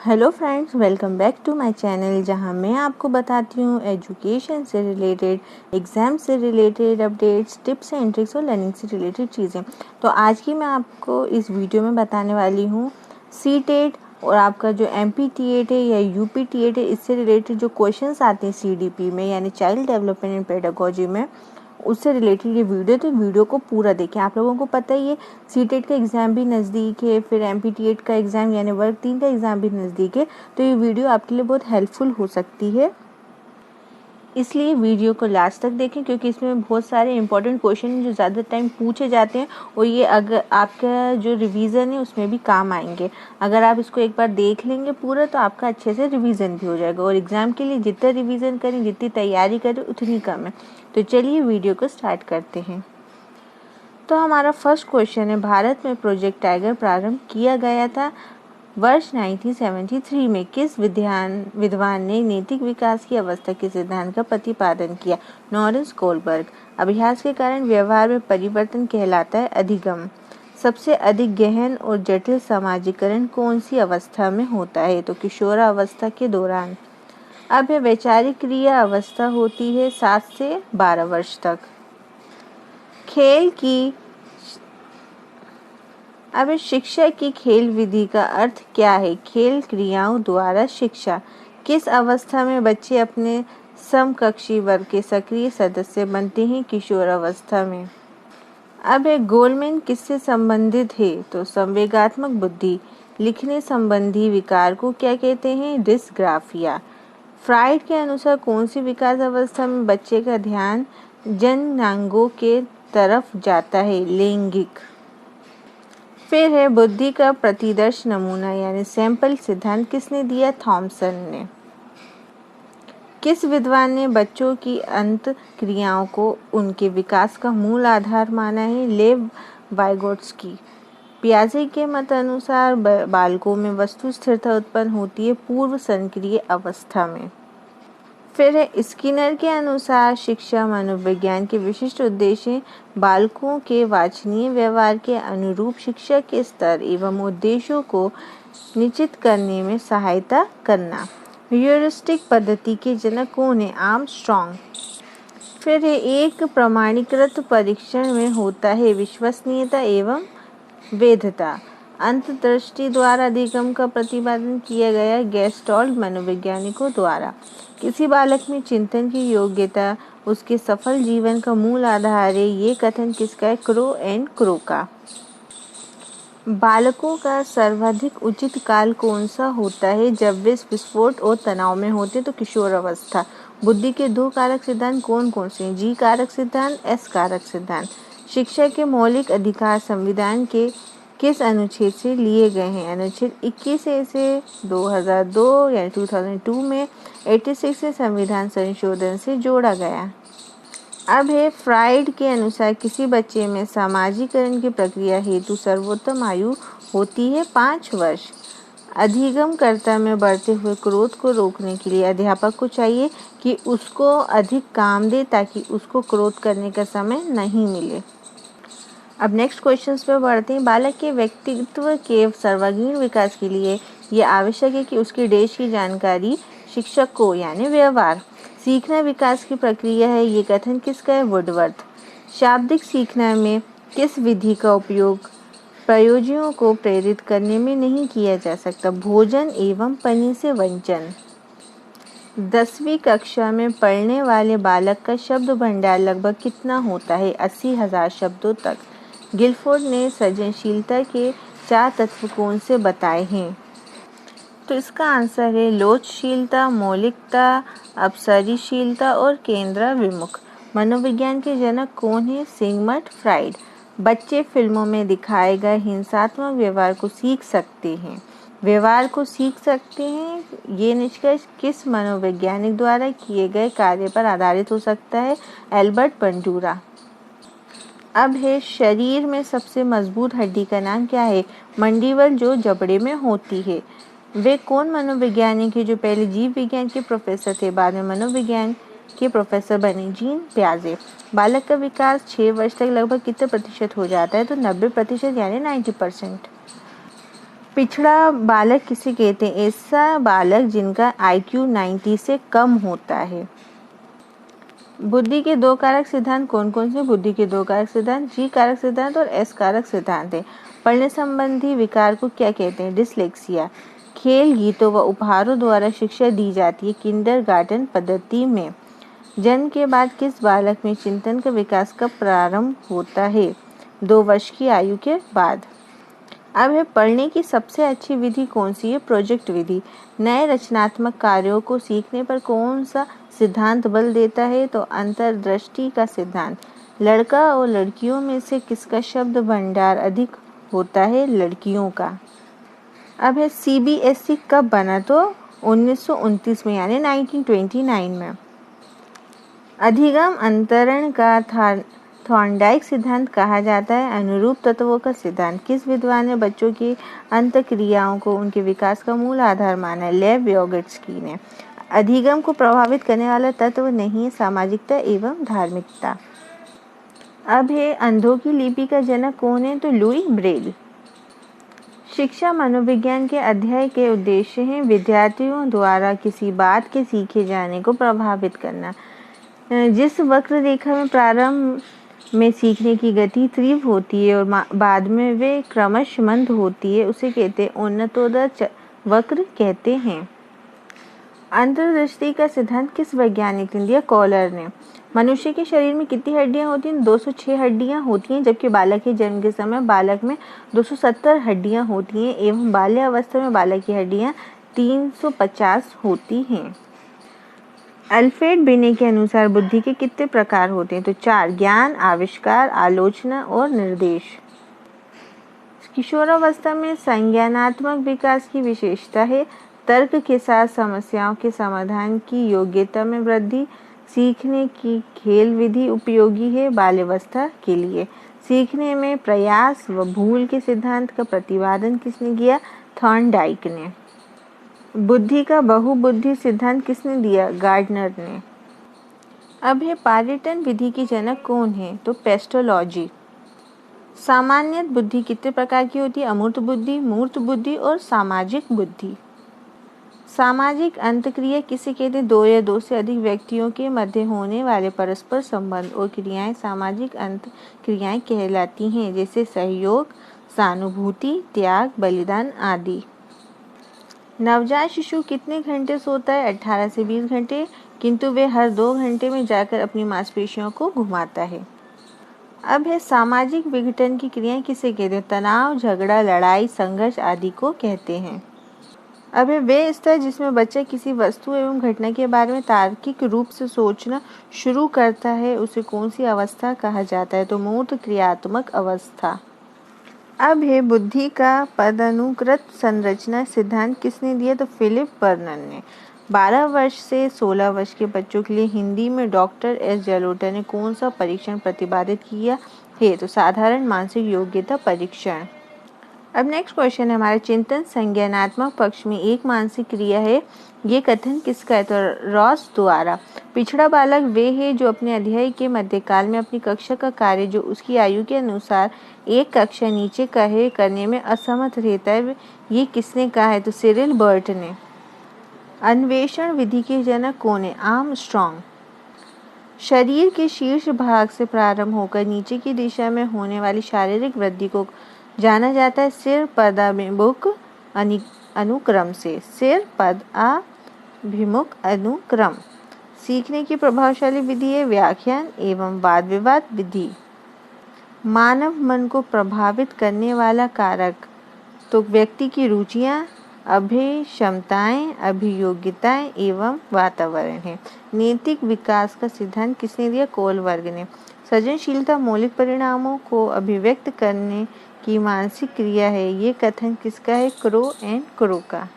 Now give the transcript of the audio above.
Hello friends, welcome back to my channel जहां मैं आपको बताती हूँ एजुकेशन से रिलेटेड, एग्ज़ाम से related updates, tips and tricks और लर्निंग से रिलेटेड चीज़ें। तो आज की मैं आपको इस वीडियो में बताने वाली हूँ सीटेट और आपका जो एमपीटीएट है या यूपीटीएट है, इससे रिलेटेड जो क्वेश्चंस आते हैं सीडीपी में यानी चाइल्ड डेवलपमेंट एंड पेडागोजी में, उससे रिलेटेड ये वीडियो। तो वीडियो को पूरा देखें। आप लोगों को पता ही है सीटेट का एग्ज़ाम भी नज़दीक है, फिर एमपीटीएट का एग्ज़ाम यानी वर्ग 3 का एग्ज़ाम भी नज़दीक है। तो ये वीडियो आपके लिए बहुत हेल्पफुल हो सकती है, इसलिए वीडियो को लास्ट तक देखें क्योंकि इसमें बहुत सारे इंपॉर्टेंट क्वेश्चन जो ज़्यादा टाइम पूछे जाते हैं और ये अगर आपका जो रिवीजन है उसमें भी काम आएंगे। अगर आप इसको एक बार देख लेंगे पूरा तो आपका अच्छे से रिवीजन भी हो जाएगा और एग्ज़ाम के लिए जितना रिवीजन करें, जितनी तैयारी करें, उतनी कम है। तो चलिए वीडियो को स्टार्ट करते हैं। तो हमारा फर्स्ट क्वेश्चन है, भारत में प्रोजेक्ट टाइगर प्रारंभ किया गया था वर्ष 1973 में। किस विद्वान ने नैतिक विकास की अवस्था के सिद्धांत का प्रतिपादन किया? Lawrence Kohlberg. अभ्यास के कारण व्यवहार में परिवर्तन कहलाता है अधिगम। सबसे अधिक गहन और जटिल समाजीकरण कौन सी अवस्था में होता है? तो किशोरावस्था के दौरान। अब यह वैचारिक क्रिया अवस्था होती है 7 से 12 वर्ष तक। खेल की अब शिक्षा की खेल विधि का अर्थ क्या है? खेल क्रियाओं द्वारा शिक्षा। किस अवस्था में बच्चे अपने समकक्षी वर्ग के सक्रिय सदस्य बनते हैं? किशोरावस्था में। अब गोलमैन किससे संबंधित है? तो संवेगात्मक बुद्धि। लिखने संबंधी विकार को क्या कहते हैं? डिस्ग्राफिया। फ्राइड के अनुसार कौन सी विकास अवस्था में बच्चे का ध्यान जननांगों के तरफ जाता है? लैंगिक। फिर है बुद्धि का प्रतिदर्श नमूना यानी सैंपल सिद्धांत किसने दिया? थॉमसन ने। किस विद्वान ने बच्चों की अंत क्रियाओं को उनके विकास का मूल आधार माना है? लेव वाइगोट्स्की। पियाजे के मत अनुसार बालकों में वस्तु स्थिरता उत्पन्न होती है पूर्व संक्रिय अवस्था में। फिर है स्किनर के अनुसार शिक्षा मनोविज्ञान के विशिष्ट उद्देश्य बालकों के वांछनीय व्यवहार के अनुरूप शिक्षा के स्तर एवं उद्देश्यों को निश्चित करने में सहायता करना। ह्यूरिस्टिक पद्धति के जनक कौन है? आर्मस्ट्रॉन्ग। फिर है एक प्रमाणीकृत परीक्षण में होता है विश्वसनीयता एवं वैधता। अंतर्दृष्टि द्वारा अधिगम का प्रतिपादन किया गया गेस्टॉल्ट मनोवैज्ञानिकों द्वारा। किसी बालक में चिंतन की योग्यता उसके सफल जीवन का मूल आधार है, ये कथन किसका है? क्रो एंड क्रो का। बालकों का सर्वाधिक उचित काल कौन सा होता है? जब वे विस्फोट और तनाव में होते तो किशोरावस्था। बुद्धि के 2 कारक सिद्धांत कौन कौन से हैं? जी कारक सिद्धांत, एस कारक सिद्धांत। शिक्षा के मौलिक अधिकार संविधान के किस अनुच्छेद से लिए गए हैं? अनुच्छेद 21 से 2002 यानी 2002 में 86 से संविधान संशोधन से जोड़ा गया। अब है फ्राइड के अनुसार किसी बच्चे में सामाजिकरण की प्रक्रिया हेतु सर्वोत्तम आयु होती है 5 वर्ष। अधिगमकर्ता में बढ़ते हुए क्रोध को रोकने के लिए अध्यापक को चाहिए कि उसको अधिक काम दे ताकि उसको क्रोध करने का समय नहीं मिले। अब नेक्स्ट क्वेश्चंस पे बढ़ते हैं। बालक के व्यक्तित्व के सर्वांगीण विकास के लिए यह आवश्यक है कि उसके देश की जानकारी शिक्षक को यानी व्यवहार। सीखना विकास की प्रक्रिया है, ये कथन किसका है? वुडवर्थ। शाब्दिक सीखना में किस विधि का उपयोग प्रयोज्यों को प्रेरित करने में नहीं किया जा सकता? भोजन एवं पनी से वंचन। 10वीं कक्षा में पढ़ने वाले बालक का शब्द भंडार लगभग कितना होता है? 80,000 शब्दों तक। गिलफोर्ड ने सृजनशीलता के 4 तत्व कौन से बताए हैं? तो इसका आंसर है लोचशीलता, मौलिकता, अपसरीशीलता और केंद्राभिमुख। मनोविज्ञान के जनक कौन है? Sigmund Freud. बच्चे फिल्मों में दिखाए गए हिंसात्मक व्यवहार को सीख सकते हैं। व्यवहार को सीख सकते हैं, ये निष्कर्ष किस मनोवैज्ञानिक द्वारा किए गए कार्य पर आधारित हो सकता है? Albert Bandura. अब है शरीर में सबसे मजबूत हड्डी का नाम क्या है? मंडिबल, जो जबड़े में होती है। वे कौन मनोवैज्ञानिक है जो पहले जीव विज्ञान के प्रोफेसर थे, बाद में मनोविज्ञान के प्रोफेसर बने? जीन पियाजे। बालक का विकास 6 वर्ष तक लगभग कितने प्रतिशत हो जाता है? तो 90% यानी 90%। पिछड़ा बालक किसे कहते हैं? ऐसा बालक जिनका IQ 90 से कम होता है। बुद्धि के दो कारक सिद्धांत कौन कौन से? बुद्धि के दो कारक सिद्धांत G कारक सिद्धांत और S कारक सिद्धांत है। पढ़ने संबंधी विकार को क्या कहते हैं? डिसलेक्सिया। खेल, गीतों व उपहारों द्वारा शिक्षा दी जाती है किंडरगार्टन पद्धति में। जन्म के बाद किस बालक में चिंतन का विकास कब प्रारंभ होता है? 2 वर्ष की आयु के बाद। अब है पढ़ने की सबसे अच्छी विधि कौन सी है? प्रोजेक्ट विधि। नए रचनात्मक कार्यों को सीखने पर कौन सा सिद्धांत बल देता है? तो अंतर्दृष्टि का सिद्धांत। लड़का और लड़कियों में से किसका शब्द भंडार अधिक होता है? लड़कियों का। अब है CBSE कब बना? तो 1929 में, यानी 1929 में। अधिगम अंतरण का थॉर्नडाइक सिद्धांत कहा जाता है। अनुरूप तत्वों का सिद्धांत। किस विद्वान ने बच्चों की अंतःक्रियाओं को उनके विकास का मूल आधार माना है? लेव व्योगट्स्की ने। अधिगम को प्रभावित करने वाला तत्व नहीं है सामाजिकता एवं धार्मिकता। अब है अंधों की लिपि का जनक कौन है? तो लुई ब्रेल। शिक्षा मनोविज्ञान के अध्याय के उद्देश्य हैं विद्यार्थियों द्वारा किसी बात के सीखे जाने को प्रभावित करना। जिस वक्र रेखा में प्रारंभ में सीखने की गति तीव्र होती है और बाद में वे क्रमशः मंद होती है, उसे कहते हैं उन्नतोत्तर वक्र कहते हैं। अंतर्दृष्टि का सिद्धांत किस वैज्ञानिक ने दिया? कॉलर ने। मनुष्य के शरीर में कितनी हड्डियां होती हैं? 206 हड्डियां होती हैं, जबकि बालक के जन्म के समय बालक में 270 हड्डियां होती हैं एवं बाल्यावस्था में बालक की हड्डियां 350 होती हैं। अल्फ्रेड बिने के अनुसार बुद्धि के कितने प्रकार होते हैं? तो 4। ज्ञान, आविष्कार, आलोचना और निर्देश। किशोरावस्था में संज्ञानात्मक विकास की विशेषता है तर्क के साथ समस्याओं के समाधान की योग्यता में वृद्धि। सीखने की खेल विधि उपयोगी है बाल्यावस्था के लिए। सीखने में प्रयास व भूल के सिद्धांत का प्रतिपादन किसने किया? थॉर्नडाइक ने। बुद्धि का बहुबुद्धि सिद्धांत किसने दिया? गार्डनर ने। अब है पारेटन विधि की जनक कौन है? तो पेस्टोलॉजी। सामान्य बुद्धि कितने प्रकार की होती है? अमूर्त बुद्धि, मूर्त बुद्धि और सामाजिक बुद्धि। सामाजिक अंतःक्रिया किसे कहते हैं? 2 या 2 से अधिक व्यक्तियों के मध्य होने वाले परस्पर संबंध और क्रियाएं सामाजिक अंतःक्रियाएं कहलाती हैं, जैसे सहयोग, सहानुभूति, त्याग, बलिदान आदि। नवजात शिशु कितने घंटे सोता है? 18 से 20 घंटे, किंतु वे हर 2 घंटे में जाकर अपनी मांसपेशियों को घुमाता है। अब है सामाजिक विघटन की क्रियाएं किसे कहते हैं? तनाव, झगड़ा, लड़ाई, संघर्ष आदि को कहते हैं। अब है वे स्तर जिसमें बच्चा किसी वस्तु एवं घटना के बारे में तार्किक रूप से सोचना शुरू करता है, उसे कौन सी अवस्था कहा जाता है? तो मूर्त क्रियात्मक अवस्था। अब है बुद्धि का पदानुक्रत संरचना सिद्धांत किसने दिया? तो फिलिप बर्नर ने। 12 वर्ष से 16 वर्ष के बच्चों के लिए हिंदी में डॉक्टर S जलोटा ने कौन सा परीक्षण प्रतिपादित किया है? तो साधारण मानसिक योग्यता परीक्षण। अब नेक्स्ट क्वेश्चन है हमारे चिंतन संज्ञानात्मक पक्ष में एक मानसिक क्रिया है, ये कथन किसका है? तो रॉस द्वारा। पिछड़ा बालक वे है जो अपने अध्याय के मध्यकाल में अपनी कक्षा का कार्य जो उसकी आयु के अनुसार एक कक्षा नीचे का है करने में असमर्थ रहता है। ये किसने कहा है? तो सिरिल बर्ट ने। अन्वेषण विधि के जनक कौन है? आर्मस्ट्रॉन्ग। शरीर के शीर्ष भाग से प्रारंभ होकर नीचे की दिशा में होने वाली शारीरिक वृद्धि को जाना जाता है सिर पदाभिमुख अनुक्रम से। सिर पदाभिमुख अनुक्रम। सीखने की प्रभावशाली विधि है व्याख्यान एवं वाद विवाद विधि। मानव मन को प्रभावित करने वाला कारक तो व्यक्ति की रुचियां, अभिक्षमताएं, अभियोग्यताएं एवं वातावरण है। नैतिक विकास का सिद्धांत किसने दिया? कोलबर्ग ने। सृजनशीलता मौलिक परिणामों को अभिव्यक्त करने की मानसिक क्रिया है, ये कथन किसका है? क्रो एंड क्रो का।